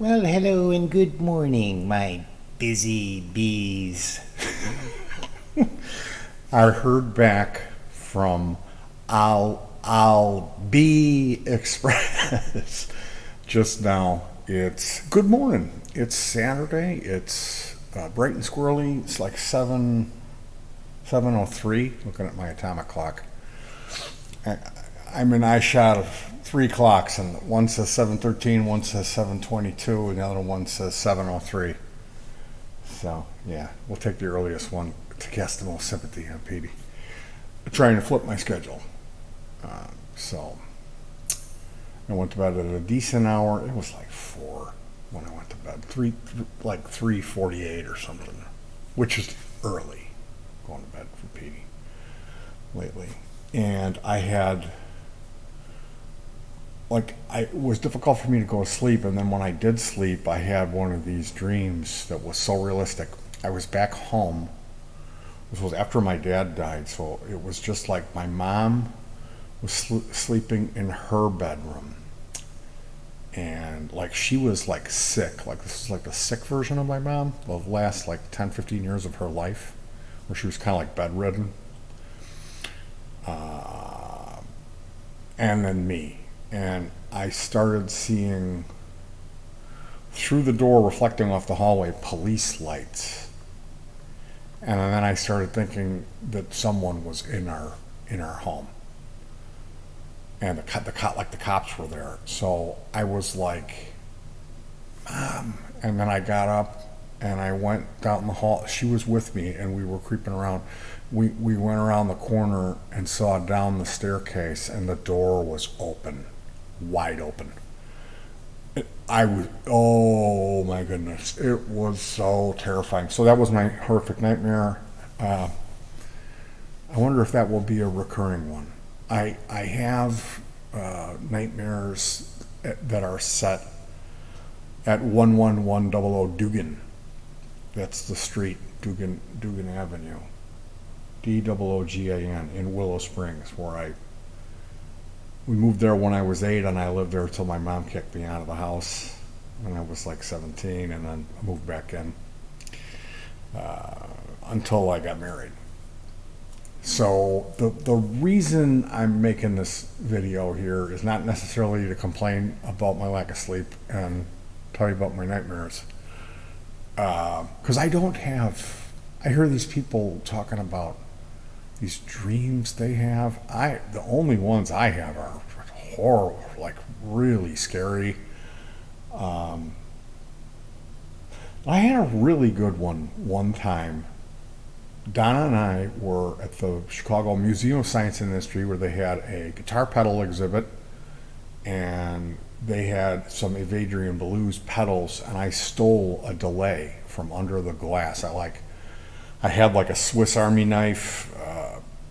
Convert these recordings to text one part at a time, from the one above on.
Well, hello and good morning, my busy bees. I heard back from I'll Be Express just now. It's good morning. It's Saturday. It's bright and squirrely. It's like 7:03. Looking at my atomic clock. I'm in eye shot of three clocks, and one says 7:13, one says 7:22, and the other one says 7:03. So yeah, we'll take the earliest one to cast the most sympathy on Petey. Trying to flip my schedule. So I went to bed at a decent hour. It was like 4 when I went to bed. Like 3:48 or something, which is early going to bed for Petey lately. And it was difficult for me to go to sleep, and then when I did sleep, I had one of these dreams that was so realistic. I was back home. This was after my dad died, so it was just like my mom was sleeping in her bedroom, and like she was like sick. Like this is like the sick version of my mom, the last like 10, 15 years of her life, where she was kind of like bedridden. And then me. And I started seeing through the door, reflecting off the hallway, police lights. And then I started thinking that someone was in our home, and the cops were there. So I was like, Mom. And then I got up and I went down the hall. She was with me, and we were creeping around. We went around the corner and saw down the staircase, and the door was open, wide open. Oh my goodness, it was so terrifying. So that was my horrific nightmare. I wonder if that will be a recurring one. I have nightmares that are set at 11100 Dugan. That's the street, Dugan Avenue. Doogan in Willow Springs, where we moved there when I was 8, and I lived there until my mom kicked me out of the house when I was like 17, and then I moved back in until I got married. So the reason I'm making this video here is not necessarily to complain about my lack of sleep and tell you about my nightmares, because I hear these people talking about these dreams they have. The only ones I have are horrible, like really scary. I had a really good one time. Donna and I were at the Chicago Museum of Science and Industry, where they had a guitar pedal exhibit, and they had some Adrian Blues pedals, and I stole a delay from under the glass. I had like a Swiss Army knife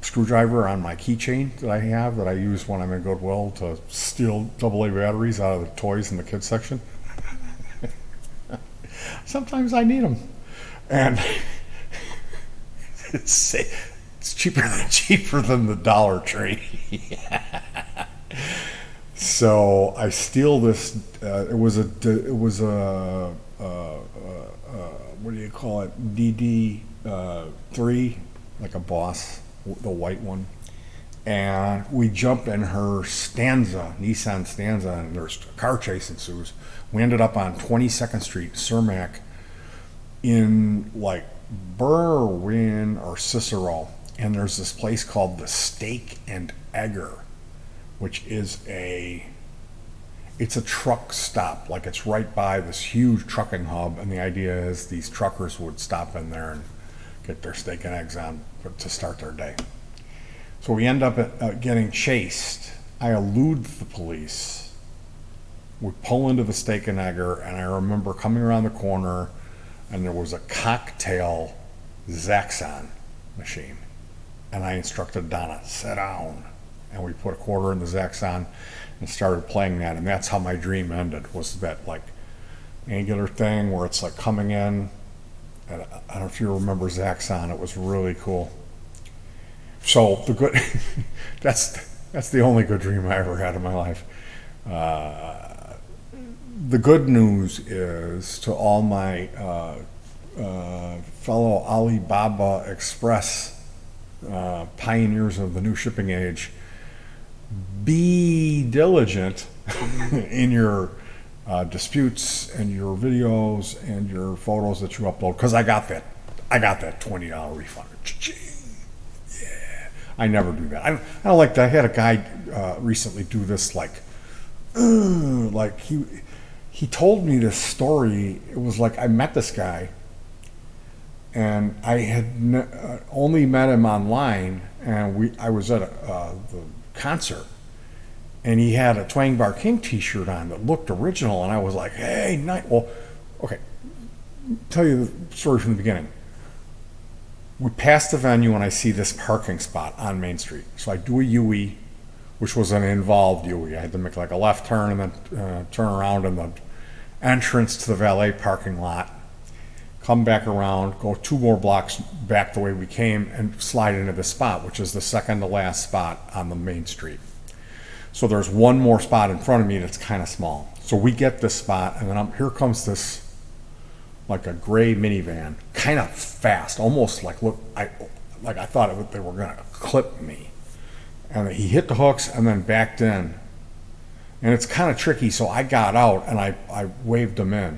screwdriver on my keychain that I use when I'm in Goodwill to steal AA batteries out of the toys in the kids section. Sometimes I need them, and it's cheaper than the Dollar Tree. So I steal this. It was a what do you call it? DD3, like a Boss, the white one. And we jump in her Nissan Stanza, and there's a car chase ensues. We ended up on 22nd Street, Cermak, in like Berwyn or Cicero, and there's this place called the Steak and Egger, which is it's a truck stop. Like, it's right by this huge trucking hub, and the idea is these truckers would stop in there and get their steak and eggs on to start their day. So we end up getting chased. I elude the police. We pull into the Steak and Egger, and I remember coming around the corner, and there was a cocktail Zaxxon machine. And I instructed Donna, sit down. And we put a quarter in the Zaxxon and started playing that. And that's how my dream ended, was that like angular thing where it's like coming in. And I don't know if you remember Zaxxon. It was really cool. So that's the only good dream I ever had in my life. the good news is to all my fellow Alibaba Express pioneers of the new shipping age, be diligent in your disputes and your videos and your photos that you upload, because I got that $20 refund. Yeah, I never do that. I don't like that. I had a guy recently do this, like he told me this story. It was like, I met this guy and I had only met him online, and I was at the concert, and he had a Twang Bar King t-shirt on that looked original, and I was like, hey, well, okay, tell you the story from the beginning. We passed the venue and I see this parking spot on Main Street. So I do a U-E, which was an involved U-E. I had to make like a left turn and then turn around in the entrance to the valet parking lot, come back around, go 2 more blocks back the way we came, and slide into the spot, which is the second to last spot on the main street. So there's one more spot in front of me that's kind of small. So we get this spot, and then here comes this, like a gray minivan, kind of fast, almost like, I thought they were gonna clip me. And he hit the hooks and then backed in. And it's kind of tricky, so I got out and I waved him in.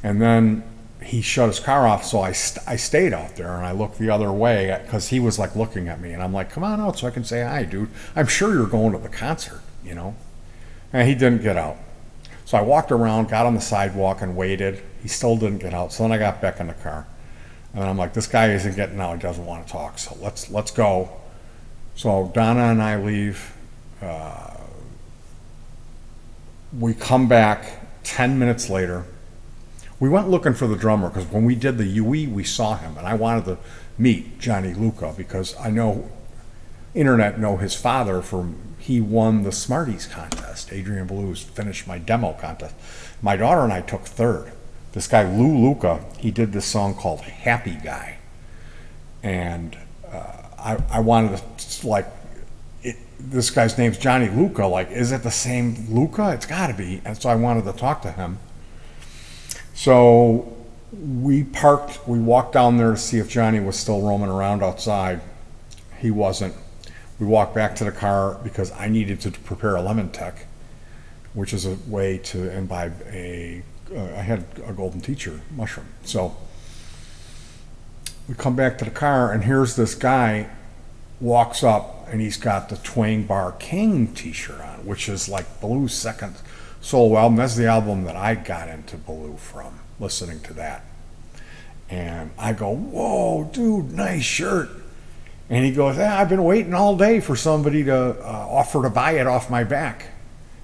And then he shut his car off, so I stayed out there, and I looked the other way because he was like looking at me, and I'm like, come on out so I can say hi, dude. I'm sure you're going to the concert, you know? And he didn't get out. So I walked around, got on the sidewalk and waited. He still didn't get out. So then I got back in the car. And I'm like, this guy isn't getting out, he doesn't want to talk, so let's go. So Donna and I leave. We come back 10 minutes later. We went looking for the drummer because when we did the UE, we saw him, and I wanted to meet Johnny Luca because I know his father he won the Smarties contest. Adrian Blues finished my demo contest. My daughter and I took third. This guy Lou Luca, he did this song called Happy Guy, and I wanted to, like, this guy's name's Johnny Luca. Like, is it the same Luca? It's got to be. And so I wanted to talk to him. So we parked, we walked down there to see if Johnny was still roaming around outside. He wasn't. We walked back to the car because I needed to prepare a lemon tech, which is a way to imbibe I had a golden teacher mushroom. So we come back to the car, and here's this guy walks up, and he's got the Twang Bar King t-shirt on, which is like Blue's second solo album. That's the album that I got into Blue from, listening to that. And I go, whoa, dude, nice shirt. And he goes, I've been waiting all day for somebody to offer to buy it off my back.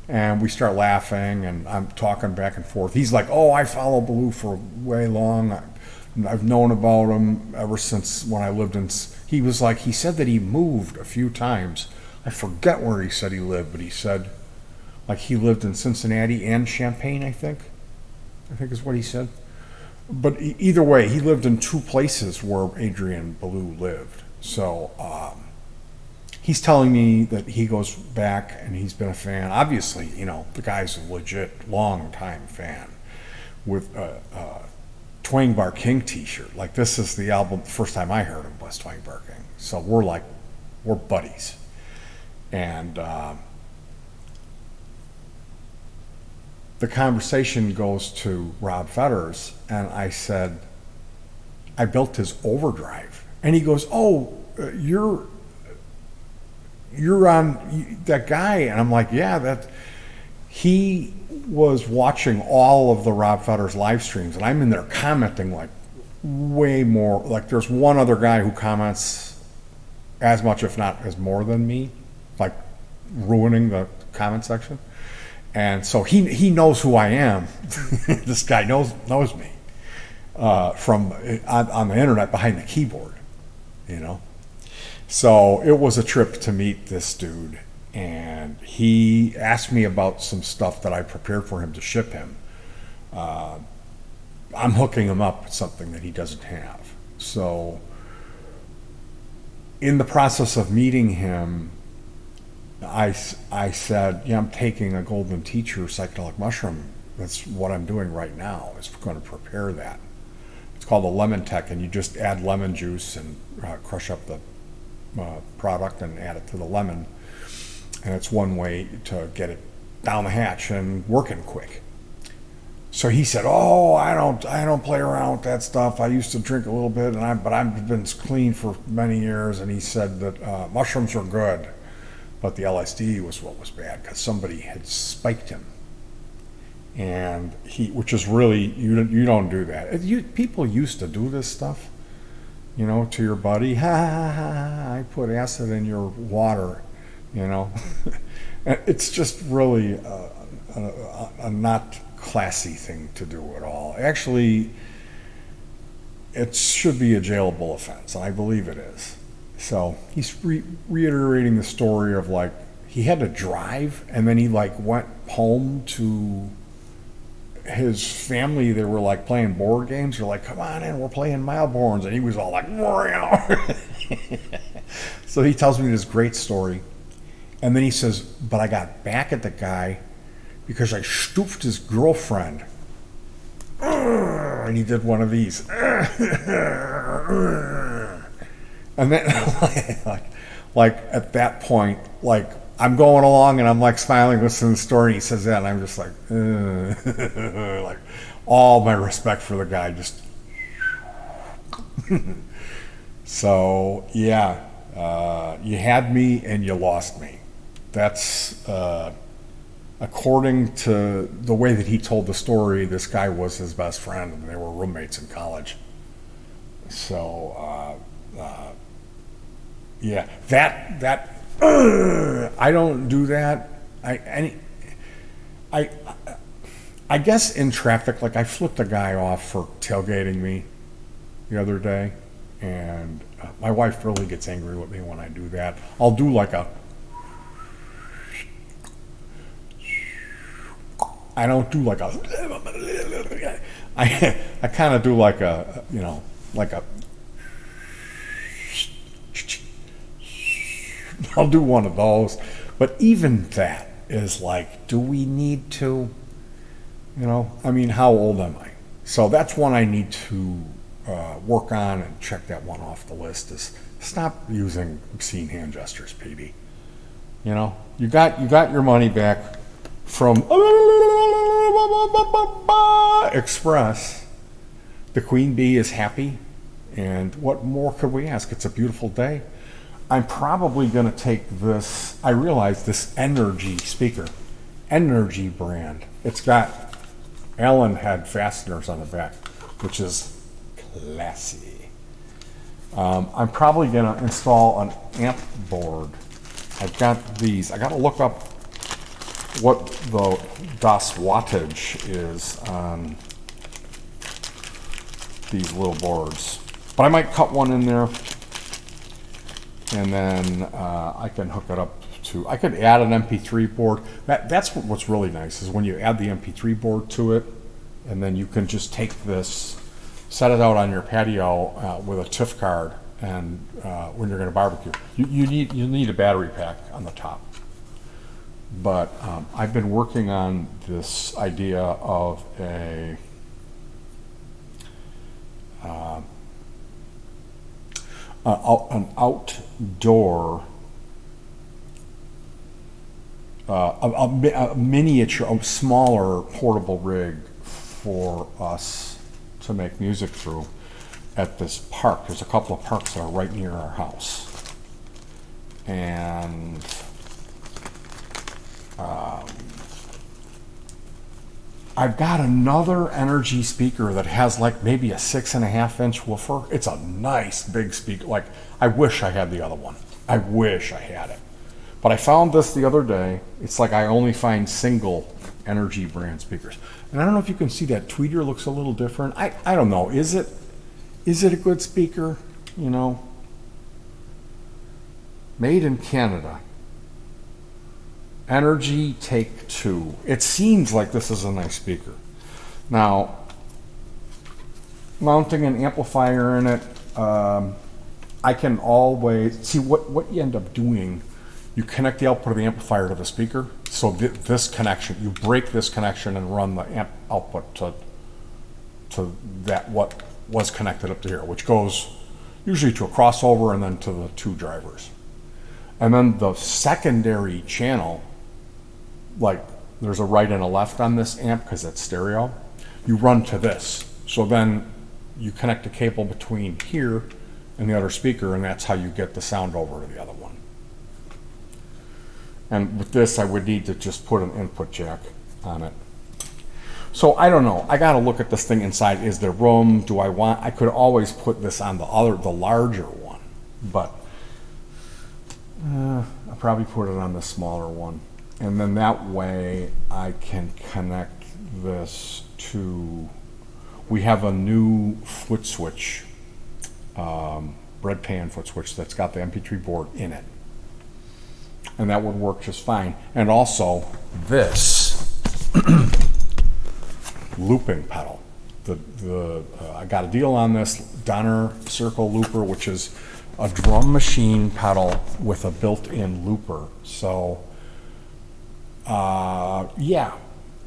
And we start laughing, and I'm talking back and forth. He's like, oh, I follow Blue for way long. I've known about him ever since when I lived in... He was like, he said that he moved a few times. I forget where he said he lived, but he said, like, he lived in Cincinnati and Champaign, I think is what he said. But either way, he lived in 2 places where Adrian Ballou lived. So he's telling me that he goes back and he's been a fan. Obviously, the guy's a legit long-time fan with a Twang Bar King t-shirt. Like, this is the album, the first time I heard him was Twang Bar King. So we're buddies. And the conversation goes to Rob Fetters, and I said, I built his overdrive. And he goes, oh, you're on that guy. And I'm like, yeah, he was watching all of the Rob Fetters live streams, and I'm in there commenting like way more. Like, there's one other guy who comments as much, if not as more than me, like ruining the comment section. And so he knows who I am. This guy knows me from on the internet behind the keyboard, So it was a trip to meet this dude, and he asked me about some stuff that I prepared for him to ship him. I'm hooking him up with something that he doesn't have. So in the process of meeting him, I said, yeah, I'm taking a golden teacher psychedelic mushroom That's what I'm doing right now, is going to prepare that. It's called a lemon tech, and you just add lemon juice and crush up the product and add it to the lemon. And it's one way to get it down the hatch and working quick. So he said, "Oh, I don't play around with that stuff. I used to drink a little bit, but I've been clean for many years." And he said that mushrooms are good, but the LSD was what was bad, because somebody had spiked him, and which is really, you don't do that. People used to do this stuff, to your buddy. Ha ha ha! I put acid in your water, It's just really a not classy thing to do at all. Actually, it should be a jailable offense, and I believe it is. So he's reiterating the story of, like, he had to drive, and then he went home to his family. They were playing board games. They're like, "Come on in, we're playing Mileborns," and he was all like, So he tells me this great story, and then he says, "But I got back at the guy because I stoofed his girlfriend." And he did one of these. And then, at that point, I'm going along and I'm smiling, listening to the story, and he says that, and I'm just all my respect for the guy just. So, yeah, you had me and you lost me. That's, according to the way that he told the story, this guy was his best friend, and they were roommates in college. So, yeah, that I don't do that. I guess in traffic, I flipped a guy off for tailgating me the other day, and my wife really gets angry with me when I do that. I'll do I don't do I kind of do I'll do one of those. But even that is do we need to, how old am I? So that's one I need to work on and check that one off the list, is stop using obscene hand gestures, Petey. You got your money back from Express. The queen bee is happy, and what more could we ask? It's a beautiful day. I'm probably going to take this, I realize, this Energy speaker, Energy brand. It's got Allen head fasteners on the back, which is classy. I'm probably going to install an amp board. I've got these. I got to look up what the DOS wattage is on these little boards. But I might cut one in there, and then I can hook it up to, I could add an MP3 board. That's what's really nice, is when you add the MP3 board to it, and then you can just take this, set it out on your patio with a TIFF card, and when you're going to barbecue. You need a battery pack on the top. But I've been working on this idea of an outdoor, a miniature, a smaller portable rig for us to make music through at this park. There's a couple of parks that are right near our house. And I've got another Energy speaker that has maybe a 6.5-inch woofer. It's a nice big speaker. I wish I had the other one. I wish I had it. But I found this the other day. It's I only find single Energy brand speakers. And I don't know if you can see that tweeter looks a little different. I don't know. Is it a good speaker? Made in Canada. Energy Take 2. It seems like this is a nice speaker. Now, mounting an amplifier in it, I can always see what you end up doing You connect the output of the amplifier to the speaker. So this connection, you break this connection and run the amp output to that what was connected up to here, which goes usually to a crossover and then to the two drivers. And then the secondary channel, like there's a right and a left on this amp because it's stereo, you run to this. So then you connect a cable between here and the other speaker, and that's how you get the sound over to the other one. And with this, I would need to just put an input jack on it. So I don't know. I got to look at this thing inside. Is there room? Do I want? I could always put this on the larger one, but I'll probably put it on the smaller one, and then that way I can connect this to. We have a new foot switch, bread pan foot switch that's got the MP3 board in it. And that would work just fine. And also this looping pedal. I got a deal on this Donner Circle looper, which is a drum machine pedal with a built-in looper. So yeah,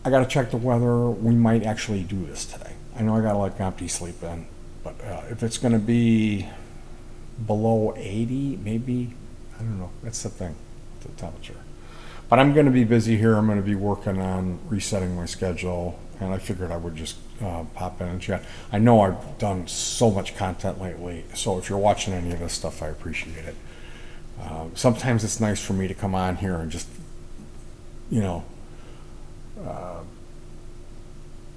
I got to check the weather. We might actually do this today. I know I got to let Compty sleep in, but if it's going to be below 80, maybe, I don't know. That's the thing, the temperature. But I'm going to be busy here. I'm going to be working on resetting my schedule, and I figured I would just pop in and chat. I know I've done so much content lately, so if you're watching any of this stuff, I appreciate it. Sometimes it's nice for me to come on here and just, you know,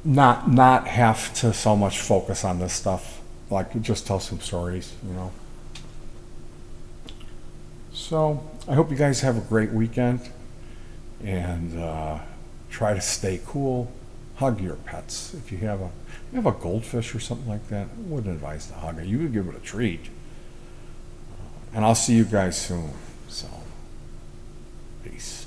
not have to so much focus on this stuff, like just tell some stories, you know. So I hope you guys have a great weekend, and try to stay cool. Hug your pets. If you have a goldfish or something like that, I wouldn't advise to hug it. You could give it a treat. And I'll see you guys soon. So peace.